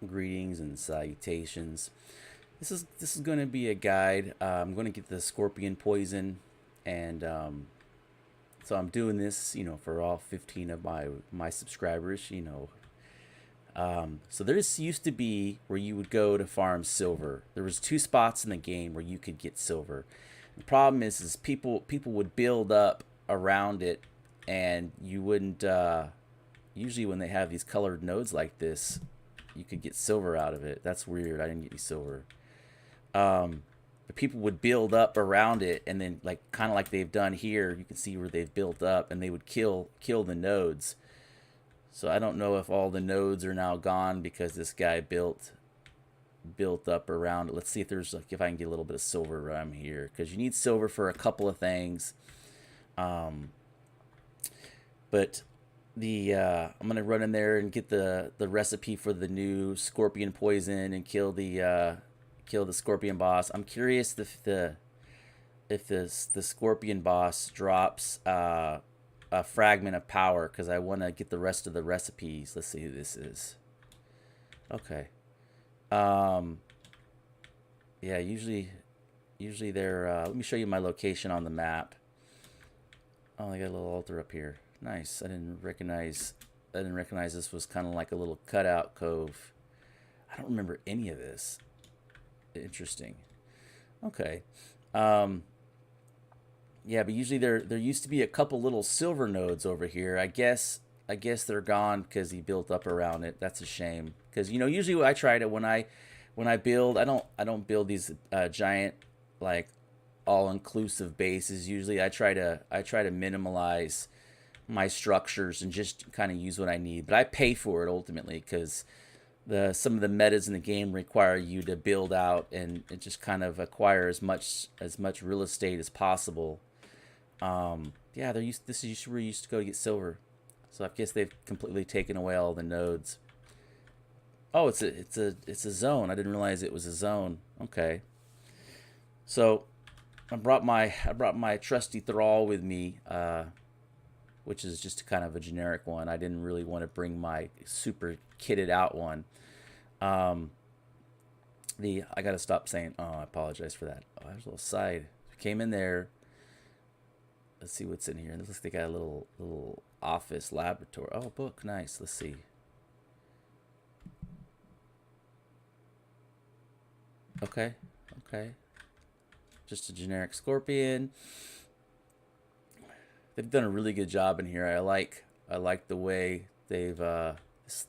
Greetings and salutations. This is going to be a guide. I'm going to get the scorpion poison, and so I'm doing this, for all 15 of my subscribers. So there's used to be where you would go to farm silver. There was two spots in the game where you could get silver. The problem is people would build up around it, and you wouldn't. Usually, when they have these colored nodes like this, you could get silver out of it. That's weird. I didn't get any silver. But people would build up around it, and then like kind of like they've done here, you can see where they've built up, and they would kill the nodes. So I don't know if all the nodes are now gone because this guy built up around it. Let's see if there's like if I can get a little bit of silver around here, because you need silver for a couple of things. Um, but the I'm gonna run in there and get the recipe for the new scorpion poison and kill the scorpion boss. I'm curious if the scorpion boss drops a fragment of power, because I want to get the rest of the recipes. Let's see who this is. Okay. Um, yeah, usually they're. Let me show you my location on the map. Oh, I got a little altar up here. Nice. I didn't recognize this was kind of like a little cutout cove. I don't remember any of this. Interesting. Okay. Um, yeah, but usually there used to be a couple little silver nodes over here. I guess they're gone because he built up around it. That's a shame. Because usually I try to when I build, I don't build these giant like all inclusive bases. Usually I try to minimalize my structures and just kind of use what I need. But I pay for it ultimately because some of the metas in the game require you to build out and just kind of acquire as much real estate as possible. Yeah, this is where you used to go to get silver. So I guess they've completely taken away all the nodes. Oh, it's a zone. I didn't realize it was a zone. Okay. So I brought my trusty thrall with me, which is just kind of a generic one. I didn't really want to bring my super kitted out one. Um, the I gotta stop saying. Oh, I apologize for that. Oh, there's a little side. Came in there. Let's see what's in here. It looks like they got a little office laboratory. Oh, book, nice. Let's see. Okay, okay. Just a generic scorpion. They've done a really good job in here. I like the way they've.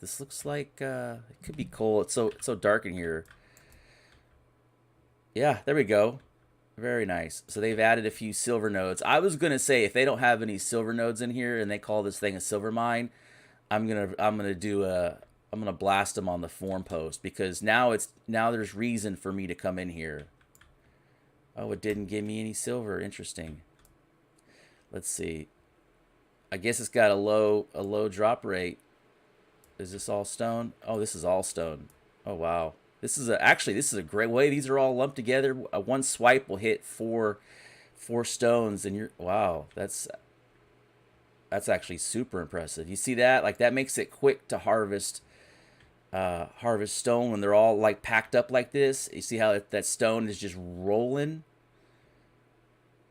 This looks like it could be coal. It's so dark in here. Yeah, there we go. Very nice. So they've added a few silver nodes. I was gonna say if they don't have any silver nodes in here and they call this thing a silver mine, I'm gonna blast them on the forum post, because now there's reason for me to come in here. Oh, it didn't give me any silver. Interesting. Let's see. I guess it's got a low drop rate. Is this all stone? Oh, this is all stone. Oh wow. This is a great way. These are all lumped together. One swipe will hit four stones, and you're wow. That's actually super impressive. You see that? Like that makes it quick to harvest stone when they're all like packed up like this. You see how that stone is just rolling.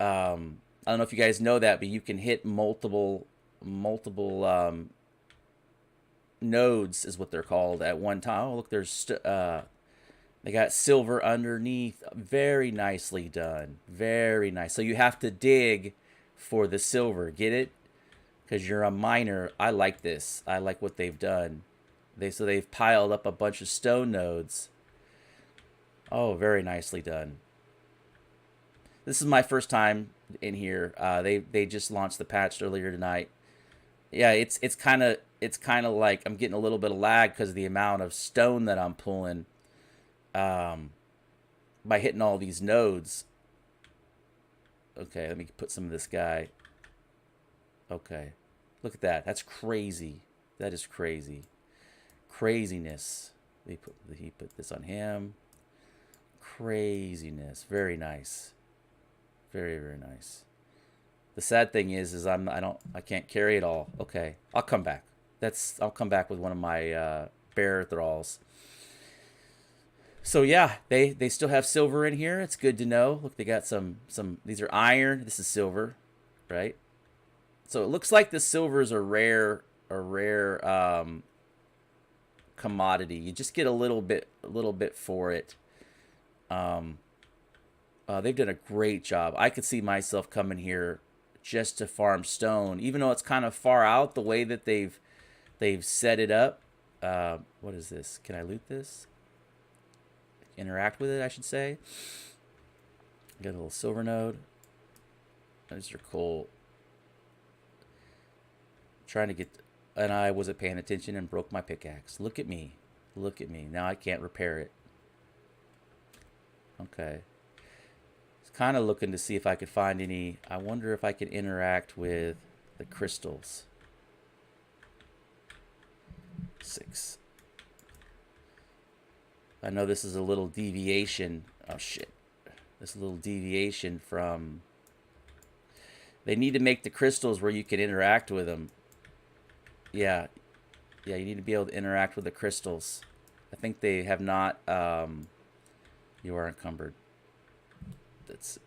I don't know if you guys know that, but you can hit multiple nodes is what they're called at one time. Oh, look, they got silver underneath. Very nicely done. Very nice. So you have to dig for the silver. Get it? Because you're a miner. I like this. I like what they've done. They've piled up a bunch of stone nodes. Oh, very nicely done. This is my first time in here. They just launched the patch earlier tonight. Yeah, it's kind of like I'm getting a little bit of lag because of the amount of stone that I'm pulling um, by hitting all these nodes. Okay, let me put some of this guy. Okay, look at that. That's crazy. That is crazy. Craziness. He put this on him. Craziness. Very nice. Very very nice. The sad thing is I can't carry it all. Okay, I'll come back. I'll come back with one of my bear thralls. So yeah, they still have silver in here. It's good to know. Look, they got some these are iron. This is silver, right? So it looks like the silver is a rare commodity. You just get a little bit for it. Um, they've done a great job. I could see myself coming here just to farm stone, even though it's kind of far out. The way that they've set it up. What is this? Can I loot this? Interact with it, I should say. Got a little silver node. Those are cool. Trying to get, and I wasn't paying attention and broke my pickaxe. Look at me. Look at me. Now I can't repair it. Okay. Kind of looking to see if I could find any. I wonder if I could interact with the crystals. 6. I know this is a little deviation. Oh shit. This little deviation from. They need to make the crystals where you can interact with them. Yeah. Yeah, you need to be able to interact with the crystals. I think they have not. You are encumbered. Let's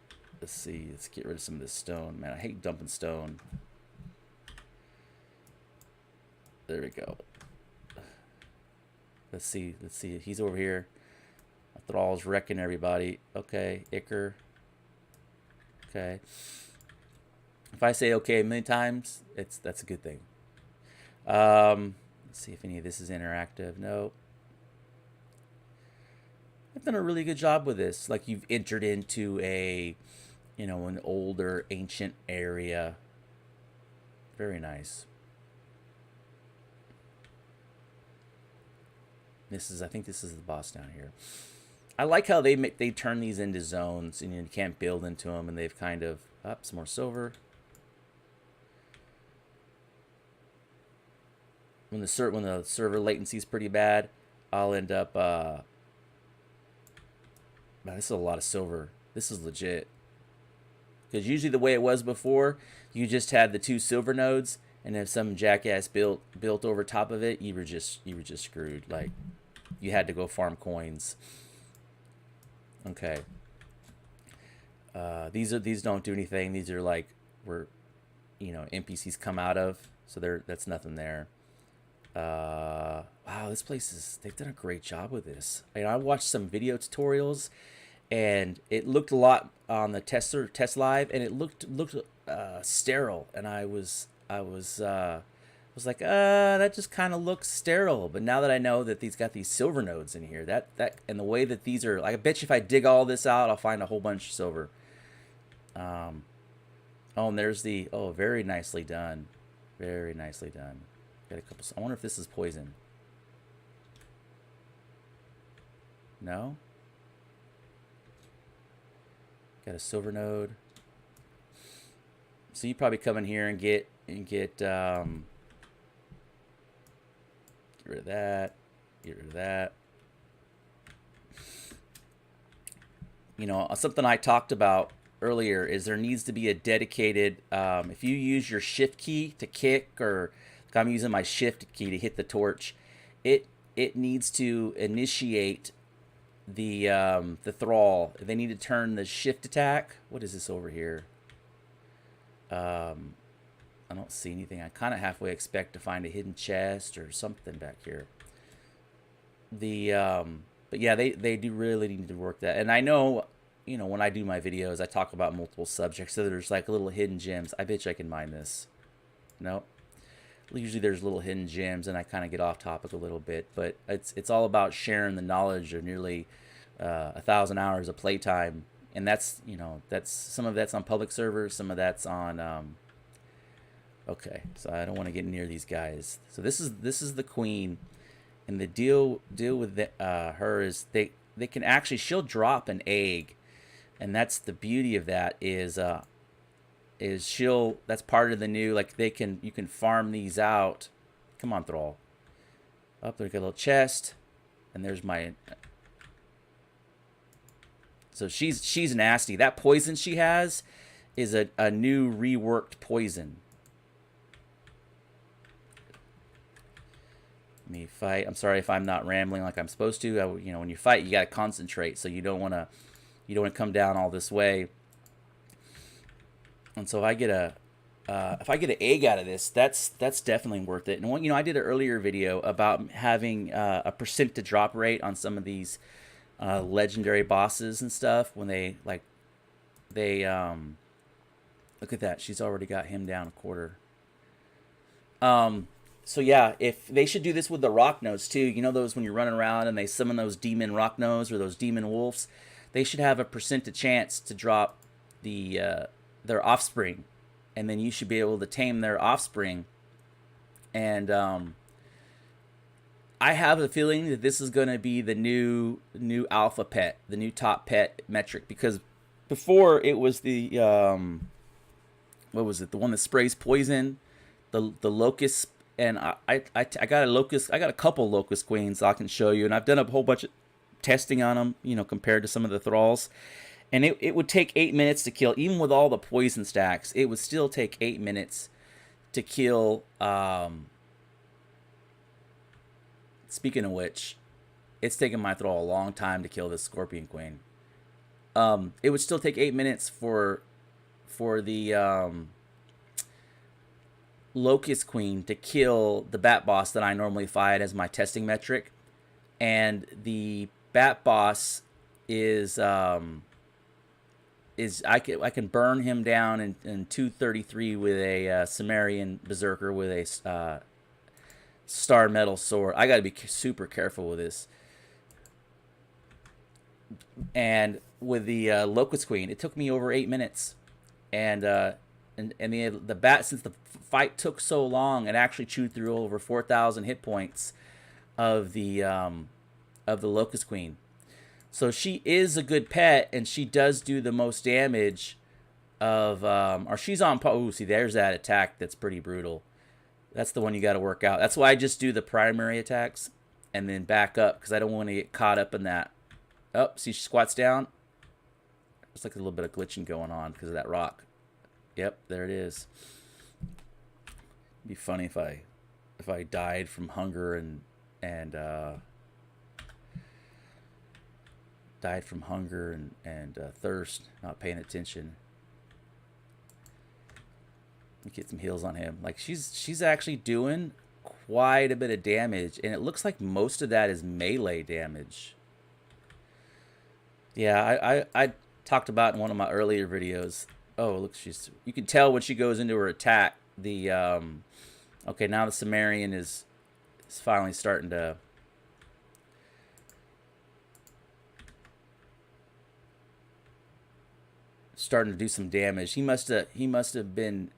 see. Let's get rid of some of this stone. Man, I hate dumping stone. There we go. Let's see. Let's see. He's over here. Thrall's wrecking everybody. Okay, Icker. Okay. If I say okay many times, that's a good thing. Let's see if any of this is interactive. No. I've done a really good job with this. Like you've entered into an older ancient area. Very nice. I think this is the boss down here. I like how they turn these into zones and you can't build into them, and they've kind of some more silver. When the server latency is pretty bad, I'll end up. Man, this is a lot of silver. This is legit. Because usually the way it was before, you just had the 2 silver nodes, and if some jackass built over top of it, you were just screwed. Like you had to go farm coins. Okay. These don't do anything. These are like where NPCs come out of. So that's nothing there. Wow, this place they've done a great job with this. I watched some video tutorials, and it looked a lot on the test live, and it looked sterile, and I was like, that just kind of looks sterile. But now that I know that these got these silver nodes in here, that and the way that these are, like, I bet you if I dig all this out, I'll find a whole bunch of silver. Oh, and there's very nicely done, very nicely done. Got a couple. I wonder if this is poison. No. Got a silver node. So you probably come in here and get get rid of that. Get rid of that. Something I talked about earlier is there needs to be a dedicated. If you use your shift key to kick, or like I'm using my shift key to hit the torch, it needs to initiate the thrall. They need to turn the shift attack. What is this over here? I don't see anything. I kind of halfway expect to find a hidden chest or something back here. But yeah, they do really need to work that. And I know, when I do my videos, I talk about multiple subjects. So there's like little hidden gems. I bet you I can mine this. Nope. Usually there's little hidden gems, and I kind of get off topic a little bit. But it's all about sharing the knowledge of nearly 1,000 hours of playtime. And that's some of that's on public servers, some of that's on. Okay, so I don't want to get near these guys. So this is the queen, and the deal with her is they can actually, she'll drop an egg, and that's the beauty of that is that's part of the new, like you can farm these out. Come on, Thrall. Up there, got a little chest, and there's my. So she's nasty. That poison she has is a new reworked poison. me fight. I'm sorry if I'm not rambling like I'm supposed to. You know, when you fight, you gotta concentrate, so you don't wanna come down all this way. And so if I get an egg out of this, that's definitely worth it. And you know, I did an earlier video about having a percent to drop rate on some of these legendary bosses and stuff when they look at that. She's already got him down a quarter. So yeah, if they should do this with the rock nodes too. You know those when you're running around and they summon those demon rock nodes or those demon wolves, they should have a percent to chance to drop their offspring, and then you should be able to tame their offspring. And I have a feeling that this is going to be the new alpha pet, the new top pet metric, because before it was the what was it? The one that sprays poison, the locust. And I got a locust. I got a couple locust queens I can show you, and I've done a whole bunch of testing on them. You know, compared to some of the thralls, and it would take 8 minutes to kill, even with all the poison stacks. It would still take 8 minutes to kill. Speaking of which, it's taken my thrall a long time to kill this scorpion queen. It would still take 8 minutes for the locust queen to kill the bat boss that I normally fight as my testing metric, and the bat boss is I can burn him down in 233 with a Sumerian berserker with a star metal sword. I got to be super careful with this. And with the locust queen, it took me over 8 minutes, and the bat, since the fight took so long, it actually chewed through over 4,000 hit points of the locust queen. So she is a good pet, and she does do the most damage of or she's on. Oh, see, there's that attack that's pretty brutal. That's the one you got to work out. That's why I just do the primary attacks and then back up, because I don't want to get caught up in that. Oh, see, she squats down. There's like a little bit of glitching going on because of that rock. Yep, there it is. It'd be funny if I died from hunger and thirst, not paying attention. Let me get some heals on him. Like she's actually doing quite a bit of damage, and it looks like most of that is melee damage. Yeah, I talked about in one of my earlier videos. Oh, look, you can tell when she goes into her attack. The okay, now the Sumerian is finally starting to do some damage. He must have been,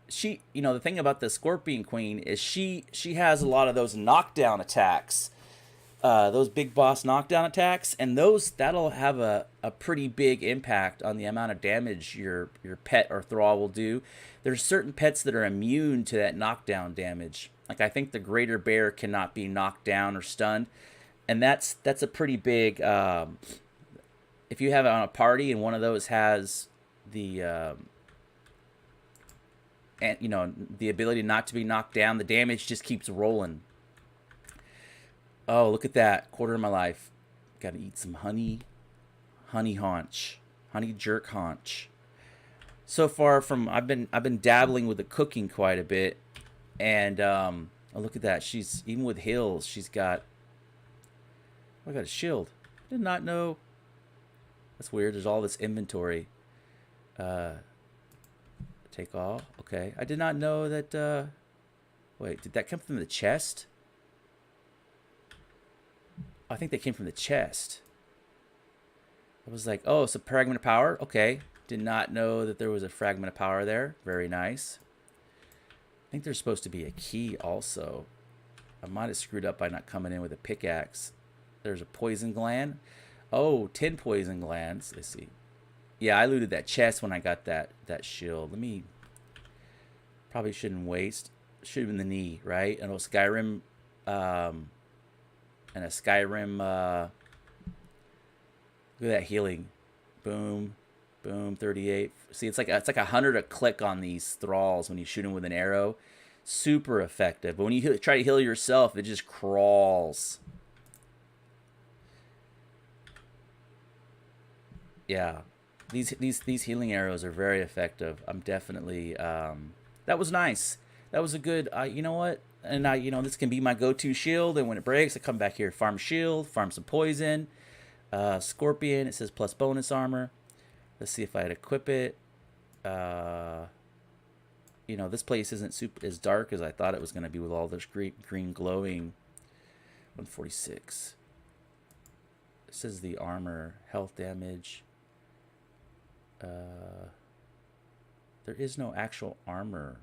you know, the thing about the Scorpion Queen is she has a lot of those knockdown attacks. Those big boss knockdown attacks, and that'll have a pretty big impact on the amount of damage your pet or thrall will do. There's certain pets that are immune to that knockdown damage. Like I think the greater bear cannot be knocked down or stunned, and that's a pretty big. If you have it on a party and one of those has the and you know, the ability not to be knocked down, the damage just keeps rolling. Oh, look at that. Quarter of my life. Gotta eat some honey haunch. Honey jerk haunch. So far from I've been dabbling with the cooking quite a bit. And oh, look at that. She's even with hills, she's got, oh, I got a shield. Did not know. That's weird. There's all this inventory. Take all. Okay. I did not know that wait, did that come from the chest? I think they came from the chest. I was like, oh, it's a fragment of power. Okay. Did not know that there was a fragment of power there. Very nice. I think there's supposed to be a key also. I might have screwed up by not coming in with a pickaxe. There's a poison gland. Oh, 10 poison glands. Let's see. Yeah, I looted that chest when I got that shield. Let me... Probably shouldn't waste. Should have been the knee, right? And a Skyrim... and a Skyrim, look at that healing. Boom, boom, 38. See, it's like 100 a click on these thralls when you shoot them with an arrow. super effective. But when you try to heal yourself, it just crawls. Yeah, these healing arrows are very effective. I'm definitely that was nice. That was a good. You know what? And this can be my go-to shield. And when it breaks, I come back here, farm shield, farm some poison. Scorpion. It says plus bonus armor. Let's see if I'd equip it. This place isn't super as dark as I thought it was going to be with all this green glowing. 146. It says the armor, health damage. There is no actual armor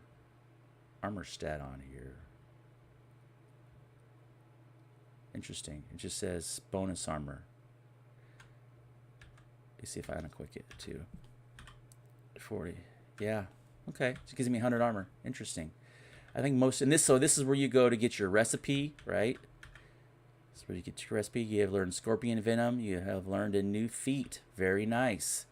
stat on here. Interesting. It just says bonus armor. Let's see if I unequip it too. 40. Yeah. Okay. It gives me 100 armor. Interesting. I think most in this. So this is where you go to get your recipe, right? This is where you get your recipe. You have learned scorpion venom. You have learned a new feat. Very nice.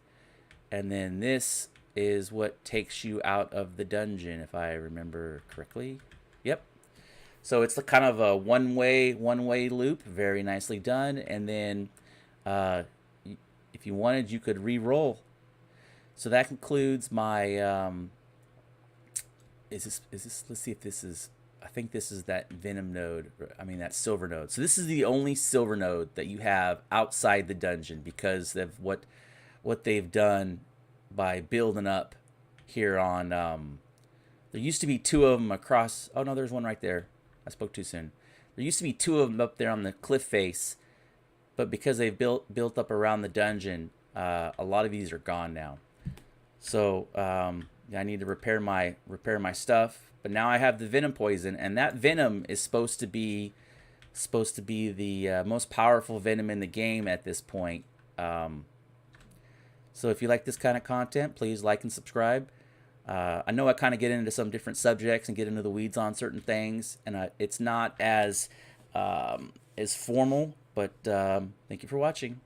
And then this is what takes you out of the dungeon, if I remember correctly. Yep. So it's kind of a one-way loop. Very nicely done. And then if you wanted, you could re-roll. So that concludes my is this let's see if this is, I think this is that venom node, that silver node. So this is the only silver node that you have outside the dungeon because of what they've done by building up here on there used to be two of them across. Oh no, there's one right there. I spoke too soon. There used to be two of them up there on the cliff face, but because they've built up around the dungeon, a lot of these are gone now. So I need to repair my stuff. But now I have the venom poison, and that venom is supposed to be the most powerful venom in the game at this point. So if you like this kind of content, please like and subscribe. I know I kind of get into some different subjects and get into the weeds on certain things, and it's not as formal, but thank you for watching.